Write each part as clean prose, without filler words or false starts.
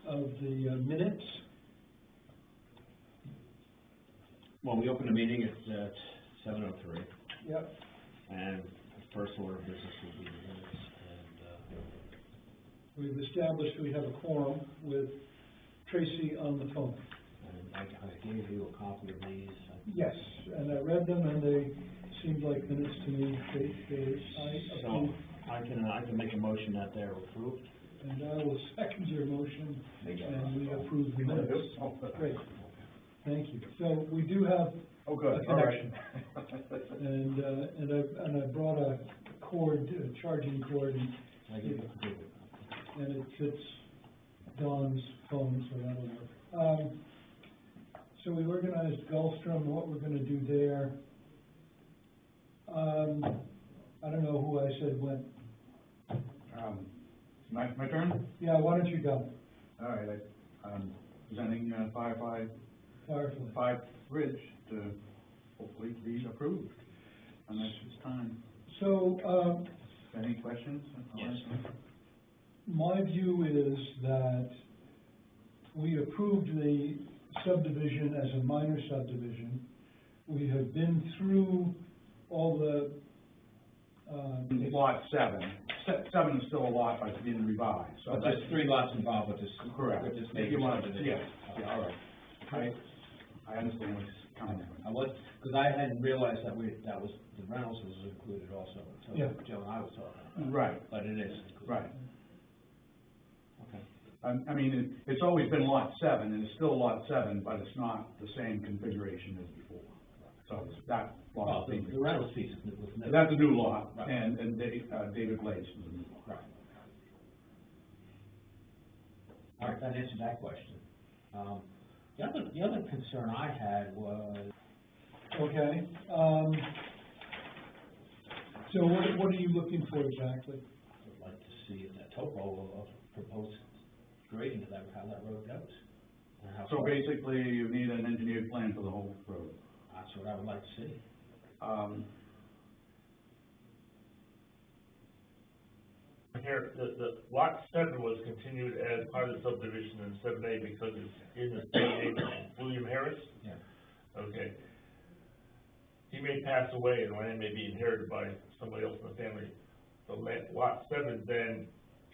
of the minutes. Well, we opened the meeting at 7:03, Yep. and the first order of business will be the minutes. And We've established we have a quorum with Tracy on the phone. I gave you a copy of these. Yes, and I read them, and they seemed like minutes to me. So I can make a motion that they're approved. And I will second your motion, and we approve the minutes. Great, thank you. So we do have a connection. And I brought a cord, a charging cord, and it fits Don's phone, so that'll work. So we organized Gulfstrom, what we're gonna do there. I don't know who I said when. My turn? Yeah, why don't you go? All right, I'm presenting Firefly Bridge to hopefully be approved. And that's this time. So, Any questions? Yes. my view is that we approved the subdivision as a minor subdivision. We have been through all the, Lot 7. 7 is still a lot, but it's being revised, so But that's there's 3 lots involved with this. correct. With this If major you want to, subdivision. yeah, all right. I understand what's coming. Because I hadn't realized that the Reynolds was included also, until Yeah. Joe and I was talking about it. Right, But it is included. right. Okay. I mean, it's always been Lot 7, and it's still Lot 7, but it's not the same configuration as before. So it's that Well, lot. the Reynolds piece was new. That's a new lot, Right. and David Glaze is a new lot. Right. All right, that answered that question. The other concern I had was, okay. So what are you looking for exactly? I'd like to see that topo of proposed grading of that, how that road goes. And how So far- basically, you need an engineered plan for the whole road. That's what I would like to see. Here, the lot 7 was continued as part of the subdivision in 7A because it's in the state name of William Harris. Yeah. Okay. He may pass away and land may be inherited by somebody else in the family. So lot 7 then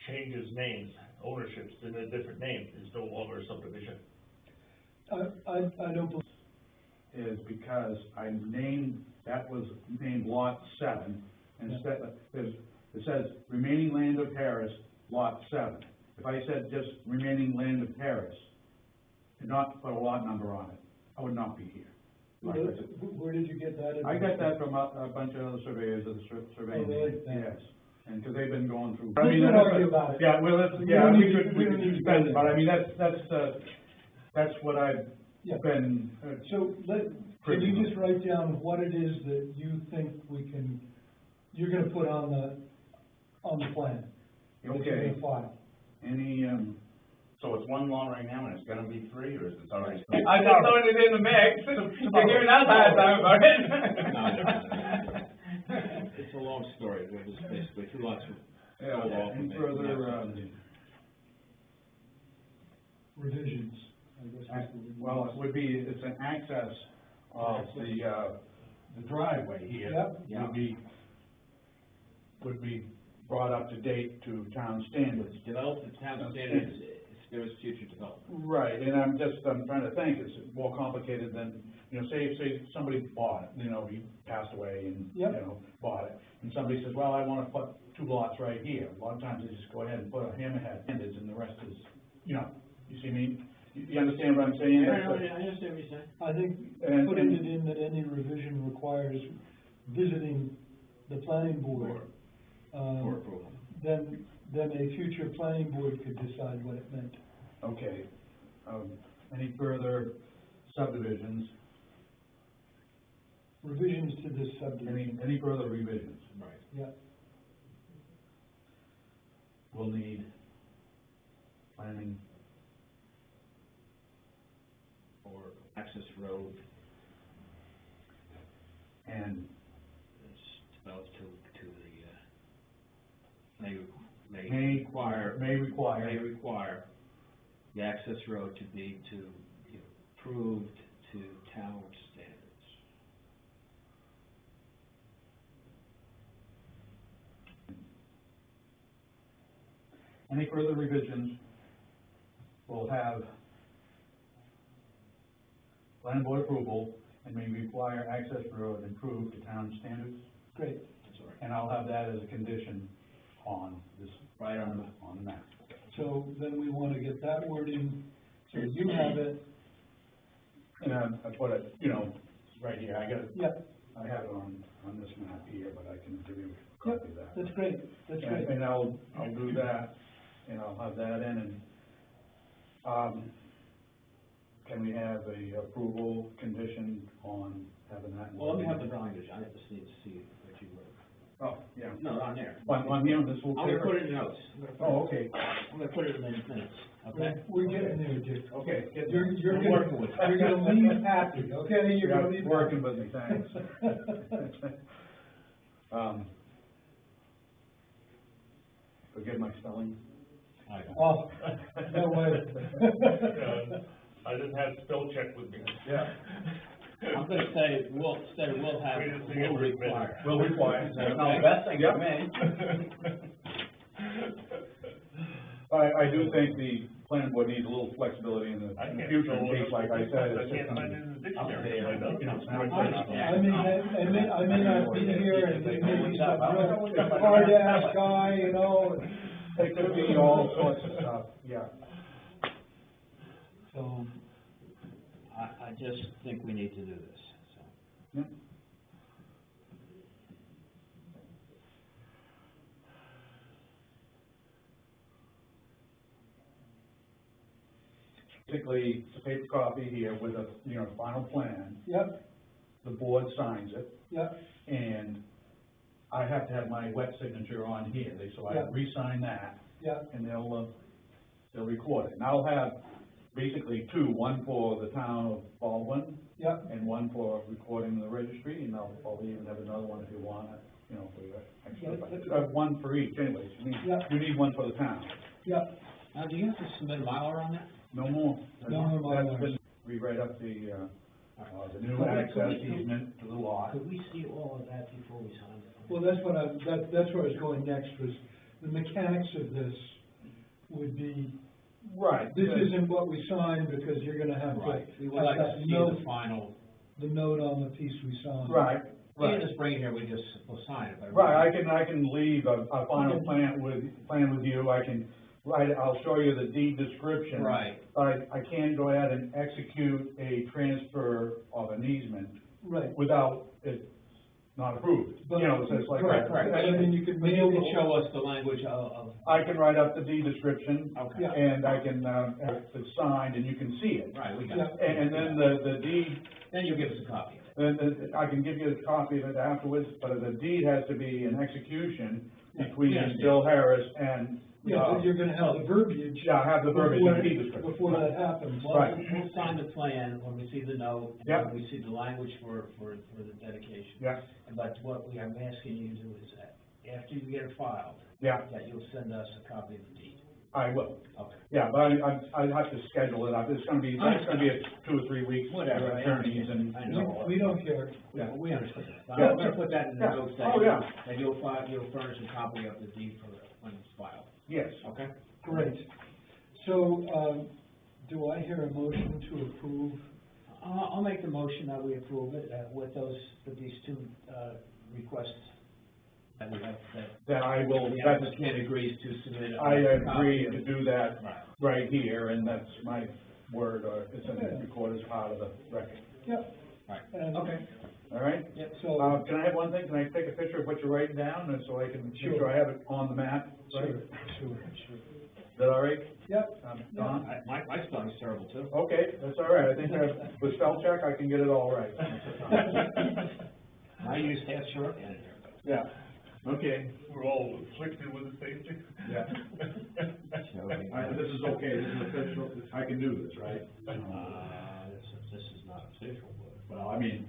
changes names, ownerships in a different name, is no longer a subdivision. I don't believe. Is because that was named Lot 7, instead, it says remaining land of Harris, Lot 7. If I said just remaining land of Harris, and not put a lot number on it, I would not be here. Where did you get that? I got that from a bunch of other surveyors of the surveying. Oh, really? Yes, and because they've been going through. We can argue about it. Yeah, well, We don't need to spend do it, that. but I mean, that's what I've Yeah. been, So can you just write down what it is that you think you're gonna put on the plan? that you're okay, gonna file? any, So it's one lot right now, and it's gonna be 3, or is it already? I'm just throwing it in the mix. You're giving us a hard time about it. It's a long story, there's basically 2 lots of. Yeah, any further, Revisions, I guess. is the revision. well, it would be, it's an access of the driveway here. Yep. Would be brought up to date to town standards. Developed the town standards, if there is future development. Right, and I'm trying to think, it's more complicated than, say somebody bought it, he passed away and, Yep. bought it. And somebody says, well, I wanna put 2 lots right here. A lot of times they just go ahead and put a hammerhead standards and the rest is, you see me? You understand what I'm saying? I understand what you're saying. I think And- putting it in that any revision requires visiting the planning board. For approval. Then a future planning board could decide what it meant. Okay, any further subdivisions, Revisions to this subdivision. any further revisions? Right. Yeah, We'll need planning, Or access road, and it's developed to the, may may require, the access road to be approved to town standards. Any further revisions will have planning board approval and may require access road improved to town standards. Great. That's all right. And I'll have that as a condition on this, Right on the map. on the map. So then we want to get that wording, so you have it, And I put it, right here, I got it, yeah, I have it on this map here, but I can give you a yep, copy of that. that's great, that's great. And I'll do that, and I'll have that in, and, can we have a approval condition on having that? Well, let me have the language, I have to see what you wrote. Oh, yeah. No, on there. On here, on this little I'm gonna paper? put it in the notes. Oh, okay, I'm gonna put it in the minutes, okay? We're getting there, Dick. okay. Get- You're I'm gonna, working with you. you're gonna leave happy, okay? You're Yeah, gonna leave working happy. with me, thanks. Forgive my spelling. I got it. Oh, no way. I just had spell check with me. Yeah. I'm gonna say, we'll have, Wait a second, will wait a minute. require. Will require. Is that okay? No, best thing Yep. for me. I do think the planning board needs a little flexibility in the I can't future, spell in case, like I said, I it's just can't gonna find be. it in the dictionary. Okay, I know. you know, it's not- I may not be here, and maybe he's a real hard ass guy, It could be all sorts of stuff, yeah. So, I just think we need to do this, so. Yeah. Basically, it's a paper copy here with a, final plan, Yep, the board signs it, yep, and I have to have my wet signature on here, so I Yeah. re-sign that, yep, and they'll record it. And I'll have basically two, one for the town of Baldwin, yep, and one for recording in the registry, and I'll probably even have another one if you want it, for your extra. One for each anyways, Yeah. you need one for the town, yep. Now, do you have to submit a Mylar on that? no more. No more That's Mylars. been- We write up the new Could we- access could we- easement to the lot. Could we see all of that before we sign it? Well, that's what that's where I was going next, was the mechanics of this would be, Right. this isn't what we signed, because you're gonna have to Right, we would have like to that see the note, final, the note on the piece we signed. Right, you right. can just bring it here, we'll sign it, but. Right, I can leave a final plan with you, I'll show you the deed description. Right. I can't go ahead and execute a transfer of an easement Right. without it not approved. So it's like. Correct, correct. I mean, you could But mail you the can show us the language of, I can write up the deed description, okay, Yeah. and I can, have it signed, and you can see it. right, we got Yeah. it. And then the deed, Then you'll give us a copy of it. I can give you a copy of it afterwards, but the deed has to be in execution Yeah. between Yeah. Bill Harris and, Yeah, but you're gonna have the verbiage. yeah, I have the verbiage before- of the deed description. Before that happens. Well, Right. we'll sign the plan when we see the note, and Yep. when we see the language for the dedication. Yeah, But what I'm asking you to do is that, after you get it filed, yeah, that you'll send us a copy of the deed. I will. Okay. Yeah, but I have to schedule it up, it's gonna be a 2 or 3 weeks. Whatever, I Attorneys understand. and. I know. We don't care. Yeah. We understand. Yeah. I'm gonna put that in the Yeah. notes Oh, yeah. that you'll furnish a copy of the deed for when it's filed. Yes. Okay? Great. So, do I hear a motion to approve? I'll make the motion that we approve it, with these two, requests that we have, that That I will, the that's, applicant agrees to submit. a I agree copy of- to do that Right. right here, and that's my word, or it's in the record as part of the record. Yep. Right. And- Okay. All right? Yep. So, Can I have one thing? Can I take a picture of what you're writing down, and so I can make Sure. sure I have it on the map? Right? sure. Is that all right? Yep, Don? My spelling's terrible too. Okay, that's all right. I think with spell check, I can get it all right. I use half shorthand here, but. Yeah. Okay. We're all afflicted with the same thing. Yeah. This is okay, this is official, I can do this, right? This is not official, but. Well, I mean,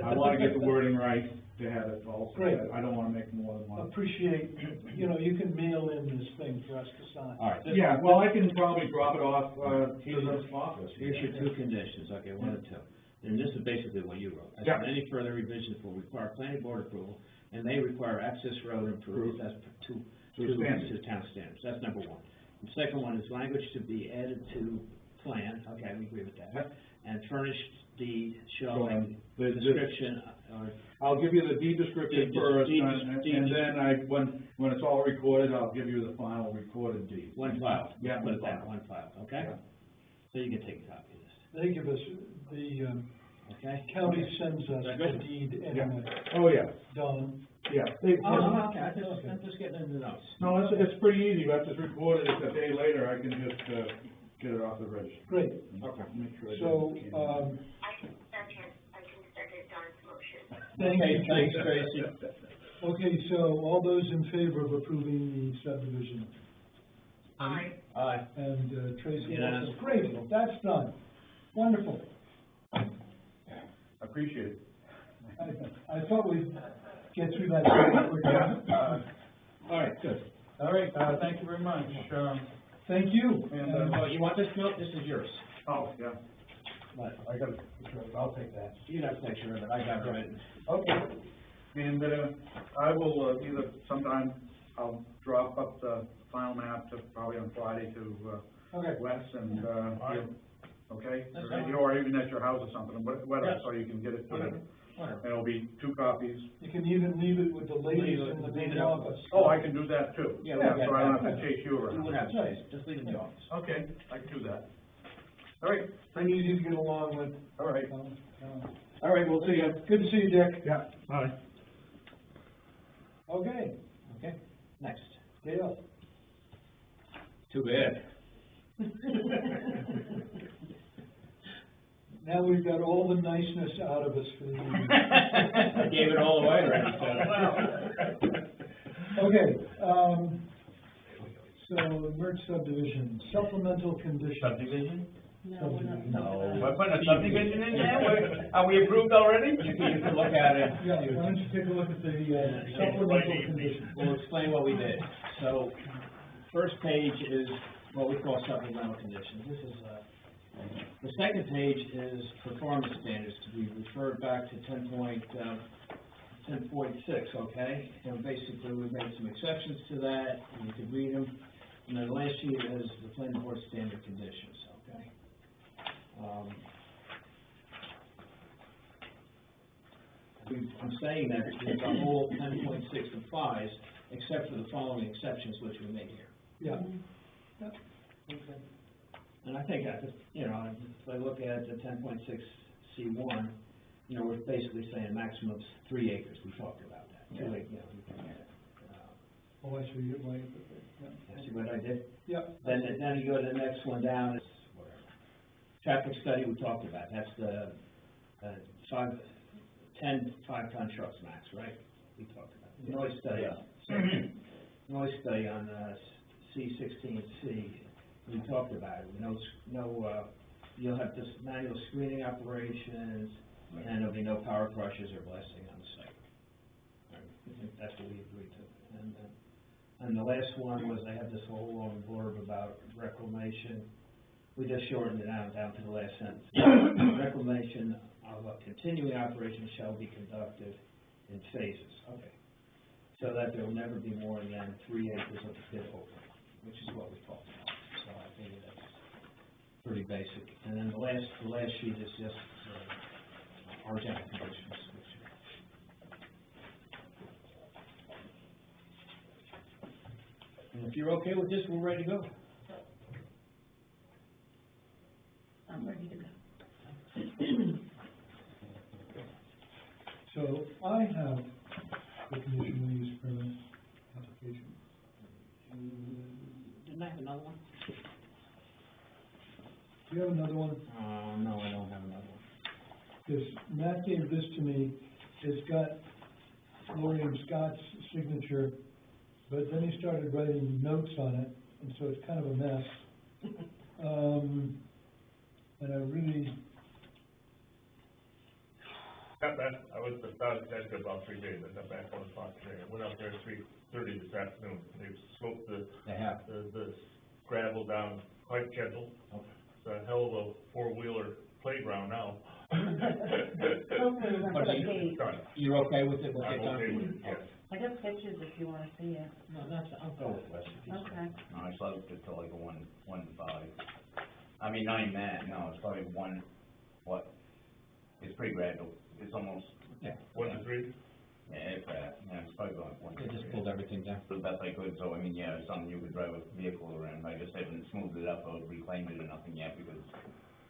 I wanna get the wording right to have it also. Great. I don't wanna make more than one. Appreciate, you can mail in this thing for us to sign. All right, this- Yeah, well, I can probably drop it off, to the office. here's your two conditions, okay, one and two. And this is basically what you wrote. I Yeah. said, any further revisions will require planning board approval, and may require access road improvements as to town standards. That's number one. The second one is language to be added to plan, okay, we agree with that. Yep. And furnished deed showing The- description, or I'll give you the deed description Deed- first, deed- and deed- then when it's all recorded, I'll give you the final recorded deed. one file. Yeah, Put one it that, file. one file, okay? Yeah. So you can take a copy of this, They give us, the, okay? county sends us That's the good. deed Yeah. anyway, Oh, yeah, done. yeah. Oh, okay, I'm just getting into the notes. No, it's pretty easy, I just recorded it a day later, I can just, get it off the register. Great, Okay. Make sure I so, didn't- I can second Don's motion. thank you. Okay, thanks, Tracy. Okay, so all those in favor of approving the subdivision? Aye. Aye. And Tracy, Unanimous. also. Great, that's done. Wonderful. Appreciate it. I thought we'd get through that pretty quickly. All right, good. All right, thank you very much. Thank you. And, Oh, you want this note? This is yours. Oh, yeah, But I got it, I'll take that. you don't have to make sure of it, I got it written. Okay, and, I will, either sometime, I'll drop up the final map to, probably on Friday to, Okay, Wes, and, okay? That's fine. Or even at your house or something, whatever, Yeah. so you can get it to Whatever. them. Whatever. And it'll be 2 copies. you can even leave it with the ladies Leave it- in the leave main it up. office. Oh, I can do that too. Yeah, we'll get So I don't that. have to chase you You around. wouldn't have to change, just leave it in the office. Okay, I can do that. All right, And easy to get along with. all right. All right, we'll see you. Good to see you, Dick. Yeah, bye. Okay, Okay, next. Dale. Too bad. Now we've got all the niceness out of us for the evening. I gave it all away already, so. Okay, so merge subdivision, supplemental conditions. Subdivision? Subdivision. No, we're putting a subdivision in there? Are we approved already? You can look at it. Yeah, why don't you take a look at the supplemental conditions? We'll explain what we did. So, first page is what we call supplemental conditions. This is, the second page is performance standards to be referred back to 10.6, okay? And basically, we made some exceptions to that, and you can read them. And then the last sheet is the planning board standard conditions, okay? I'm saying that because the whole 10.6 applies, except for the following exceptions which we made here. Yeah. And I think, if I look at the 10.6C1, we're basically saying maximum of 3 acres, we talked about that. Yeah. You can, Oh, I see, right, see what I did? yeah. Then you go to the next one down, it's whatever. Traffic study we talked about, that's the, 10 5-ton trucks max, right? We talked about. Noise study, noise study on, C16C, we talked about it. You'll have this manual screening operations, and there'll be no power crushes or blasting on the site. Right, I think that's what we agreed to. And the last one was, I have this whole long blurb about reclamation. We just shortened it down to the last sentence. Reclamation of a continuing operation shall be conducted in phases. Okay. So that there will never be more than 3 acres of the pit open, which is what we talked about. So I think that's pretty basic. And then the last sheet is just our general conditions. And if you're okay with this, we're ready to go. I'm ready to go. So I have the conditional use permit application. Didn't I have another one? Do you have another one? No, I don't have another one. Because Matt gave this to me, it's got Lori and Scott's signature, but then he started writing notes on it, and so it's kind of a mess. And I really, got back, I was actually about 3 days, I got back on the clock today, I went out there at 3:30 this afternoon, they've sloped the gravel down quite gentle. It's a hell of a four-wheeler playground now. Hopefully we're not gonna pay. You're okay with it, I'm okay with it, yes. I got pictures if you wanna see it. No, I'll go with Wes. Okay. No, I sloped it to like a 1:5. I mean, not even that, no, it's probably it's pretty gradual, it's almost, Yeah. 1 to 3? yeah, it's probably going 1 They just pulled everything down. the best I could, so I mean, yeah, it's something you could drive a vehicle around, I just haven't smoothed it up or reclaimed it or nothing yet, because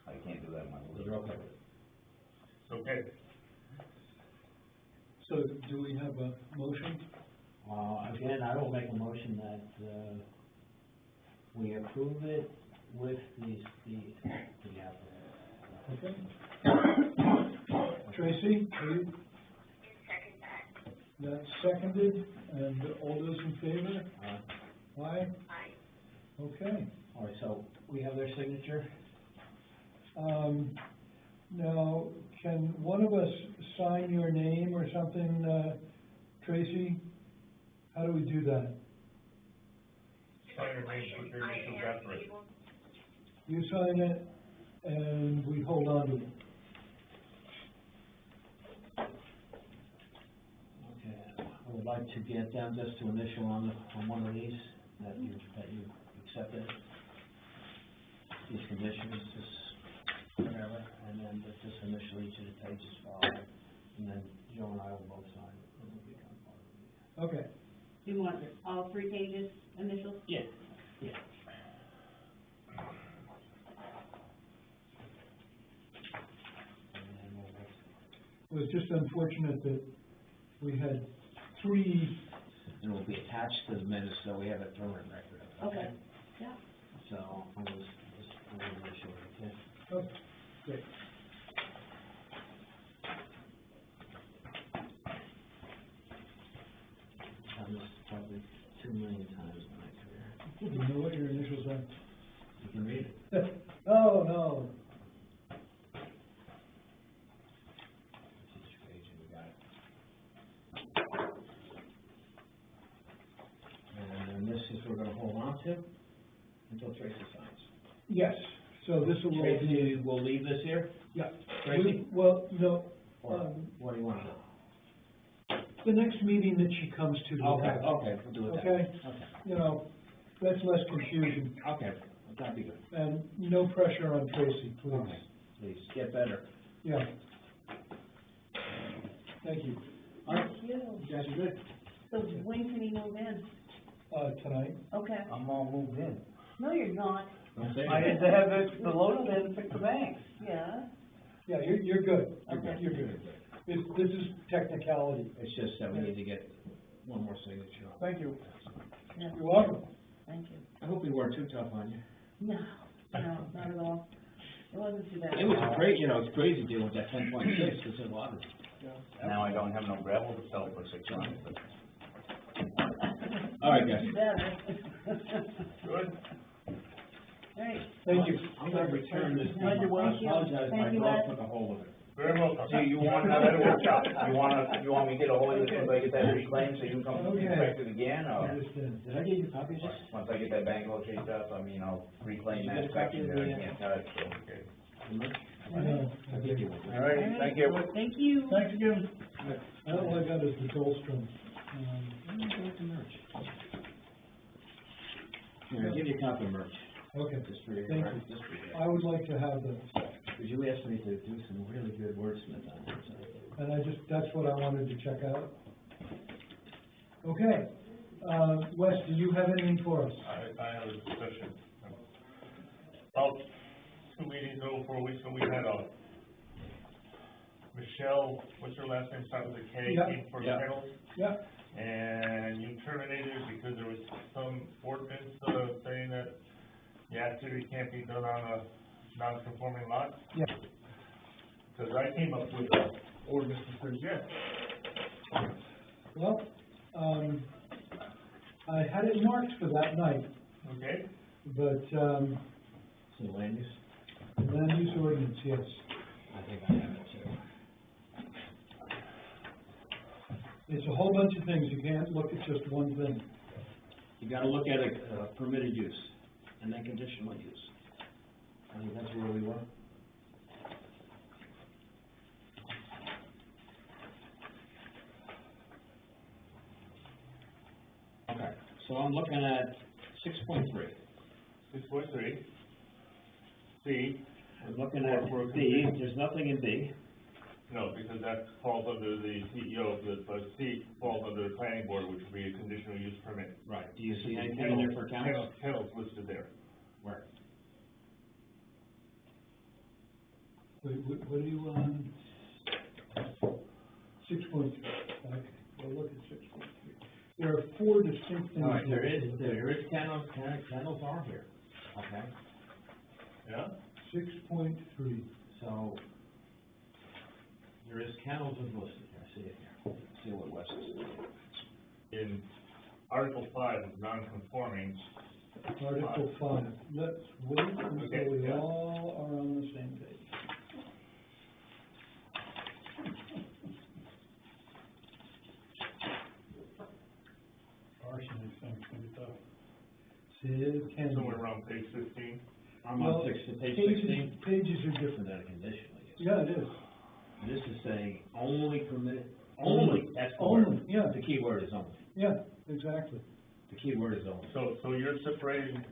I can't do that in my So woods. you're okay with it? It's okay. So do we have a motion? Again, I will make a motion that, we approve it with the applicant. Okay. Tracy, are you, Second that. that's seconded, and all those in favor? Aye? Aye. Okay. All right, so we have their signature? Now, can one of us sign your name or something, Tracy? How do we do that? Sign your name, put your initials after it. You sign it, and we hold on to it. Okay, I would like to get down just to initial on one of these, that you accepted. These conditions, just whatever, and then just initial each of the pages followed, and then Joe and I will both sign it, and it'll become part of it. Okay. You want all 3 pages initials? Yeah. Yeah. And then It was just unfortunate that we had 3, it will be attached to the minutes, so we have a permanent record of it. Okay. Yeah. So, I'm just initial, okay? oh, great. I've done this probably 2 million times in my career. You know what your initials are? You can read it. Oh, no. Each page, and we got it. And this is we're gonna hold on to until Tracy signs. Yes, so this will all be, Tracy, we'll leave this here, yeah. Tracy? Well, no, or what do you want to do? the next meeting that she comes to. we'll Okay, have- okay, we'll do it that way. Okay, you know, that's less confusion, Okay, that'd be good. and no pressure on Tracy, please. Okay, please, get better. Yeah. Thank you. All right, Thank you. you guys are good? So when can you move in? Tonight, Okay. I'm all moved in. No, you're not. Don't say I had to have the loader there to fix the bank. Yeah. yeah, you're good. Okay. You're good. This is technicality. It's just that we need to get one more signature on. Thank you. Yeah. You're welcome. Thank you. I hope we weren't too tough on you. No, not at all. It wasn't too bad. It was a great, it's crazy dealing with that 10.6, because a lot of, Now I don't have no gravel to sell for 600, but all right, guys. You better. Good? Right. Thank you. I'm gonna return this, Thank I you. apologize, my Thank you, dog Ed. took a hold of it. Very welcome. see, you want to let it work out, you want me to get a hold of this, once I get that reclaimed, so you can come Okay. inspect it again, I or? understand. Did I give you copies of this? Once I get that bank all changed up, I mean, I'll reclaim Did you that get a copy section of that I the, can't touch, so. I know. I'll give you one. All right, thank you. Thank you. Thanks again. All I got is the Goldstrom. I'm gonna go with the merch. Here, I'll give you a copy of merch, Okay, just for your, Thank you. just for your, I would like to have those, because you asked me to do some really good wordsmith on it, so. and that's what I wanted to check out. Okay, Wes, do you have anything for us? I have a discussion. About 2 meetings ago, 4 weeks ago, we had Michelle, what's her last name, starts with a K, Yeah. came for Yeah. kennels, Yeah, and you terminated it because there was some ordinance, saying that the activity can't be done on a non-conforming lot. yeah. Because I came up with an ordinance that says yes. Well, I had it marked for that night, Okay? but, So land use, land use ordinance, yes. I think I have it too. It's a whole bunch of things, you can't look at just one thing. You gotta look at a permitted use, and then conditional use. I think that's where we were. Okay, so I'm looking at 6.3. 6.3, C, I'm looking at B, there's nothing in B. no, because that falls under the CEO, but C falls under the planning board, which would be a conditional use permit. Right. Do you see anything in there for kennels? Kennels listed there. Where? Wait, what are you on? 6.3, okay, well, look at 6.3. There are four distinct things. All right, there is kennels are here, okay? Yeah? 6.3, So, there is kennels is listed here, I see it here. See what Wes is doing. In Article 5 of non-conforming, Article 5, let's wait Okay, until we yeah. all are on the same page. Arsenic thing's gonna be tough. Sid, Ken. somewhere around page 15. I'm Well, on page pages- 16. Pages are Different different. than a conditional use. Yeah, it is. This is saying only permitted, only, that's the Only, word. yeah. The key word is only. Yeah, exactly. The key word is only. So you're separating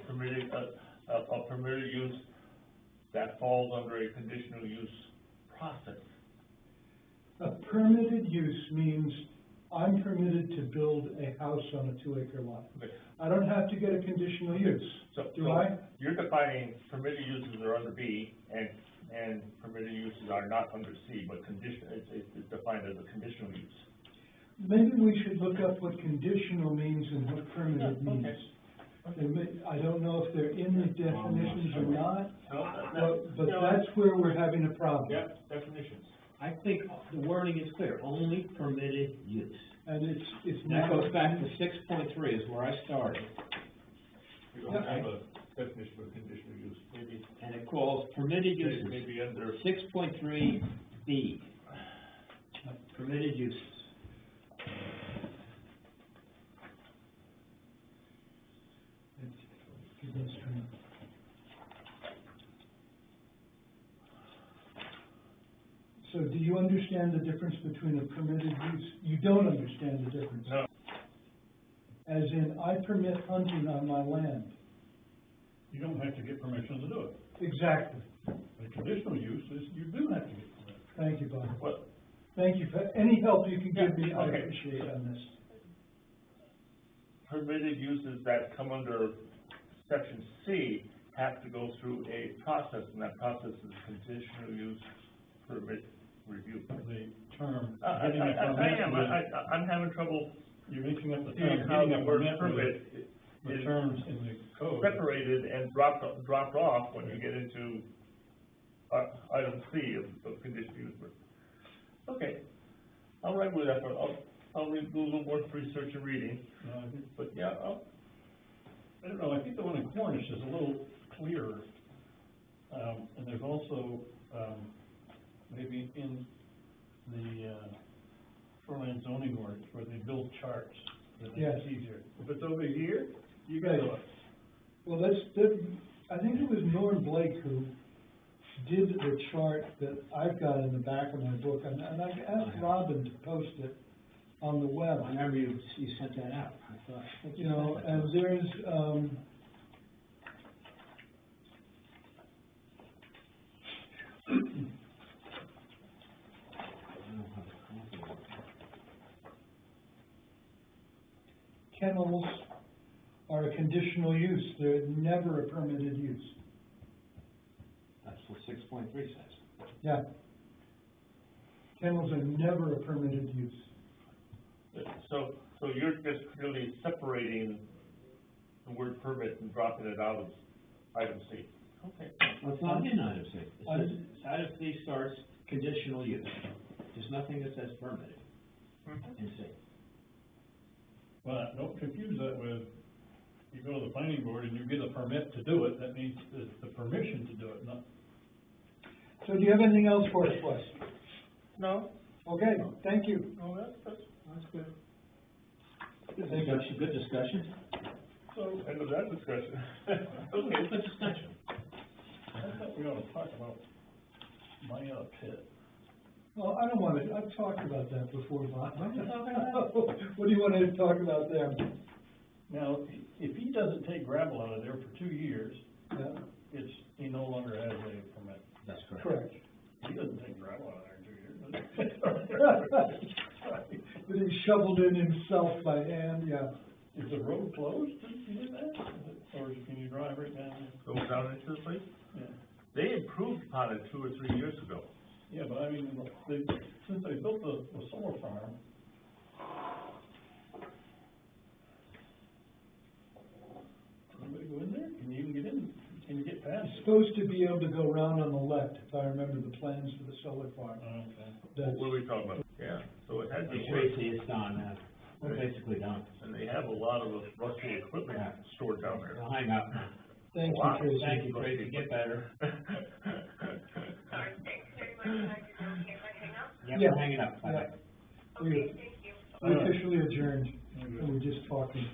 permitted, a permitted use that falls under a conditional use process. A permitted use means I'm permitted to build a house on a 2-acre lot. Okay. I don't have to get a conditional use, do I? You're defining permitted uses are under B, and permitted uses are not under C, but it's defined as a conditional use. Maybe we should look up what conditional means and what permitted Yeah, okay. means. I don't know if they're in the definitions or not, but No, that's where we're having a problem. Yeah, definitions. I think the wording is clear, only permitted use. And it's That not. goes back to 6.3 is where I started, We don't have a definition for conditional use, maybe, and it calls permitted uses. maybe under, 6.3B, permitted uses. Give me a screen. So do you understand the difference between a permitted use? You don't understand the difference? no, As in, I permit hunting on my land. You don't have to get permission to do it. Exactly. The conditional use is, you do have to get permission. Thank you, Bob. what, Thank you for any help you can give me, I Okay. appreciate on this. permitted uses that come under section C have to go through a process, and that process is conditional use permit review. The term, I getting a permit, am, I'm having trouble you're mixing up the seeing term, how getting the a word permit with permit the is terms in the code. separated and dropped off when you get into, item C of conditional use. Okay, I'll write with that, but I'll do a little more research and reading, I think, but yeah, I don't know, I think the one in Cornish is a little clearer. And there's also, maybe in the, shoreline zoning ordinance where they build charts, that Yes. it's easier. If it's over here, you gotta look. Well, I think it was Norm Blake who did the chart that I've got in the back of my book, and I asked Robin to post it on the web. I remember you sent that out, I think You know, sent that to and us. there's, I don't have a copy of it. kennels are a conditional use, they're never a permitted use. That's what 6.3 says. Yeah. Kennels are never a permitted use. so you're just really separating the word permit and dropping it out of item C. Okay. Well, it's not in item C. It I- says, item C starts conditional use. There's nothing that says permitted in C. But don't confuse that with, you go to the planning board and you get a permit to do it, that means it's the permission to do it, not. So do you have anything else for us, Wes? No, Okay, thank you. no, that's That's good. Discussion, good discussion. So, end of that discussion. Okay, good discussion. I thought we ought to talk about my pit. Well, I don't wanna, I've talked about that before, Bob. What are we talking about? What do you want to talk about there? Now, if he doesn't take gravel out of there for 2 years, Yeah, he no longer has a permit. That's correct. correct. He doesn't take gravel out of there in 2 years, does he? But he shoveled it himself by hand, yeah. Is the road closed to do that? Or can you drive right down there? Go down into the place? Yeah. They improved upon it 2 or 3 years ago. Yeah, but I mean, since they built the solar farm, can anybody go in there? Can you even get in? Can you get past You're it? supposed to be able to go around on the left, if I remember the plans for the solar farm. Okay. That's, What are we talking about? Yeah, so it has to Hey, work, Tracy, it's done, we're basically done. and they have a lot of rusty equipment stored down there. Well, hang up. thank you, Wow. Tracy. Thank you, Tracy, get better. Sorry, thanks very much, Mike. Okay, if I hang up? Yep, Yeah. we're hanging up. Bye-bye. Yeah. Okay, thank you. We officially adjourned, and we're just talking.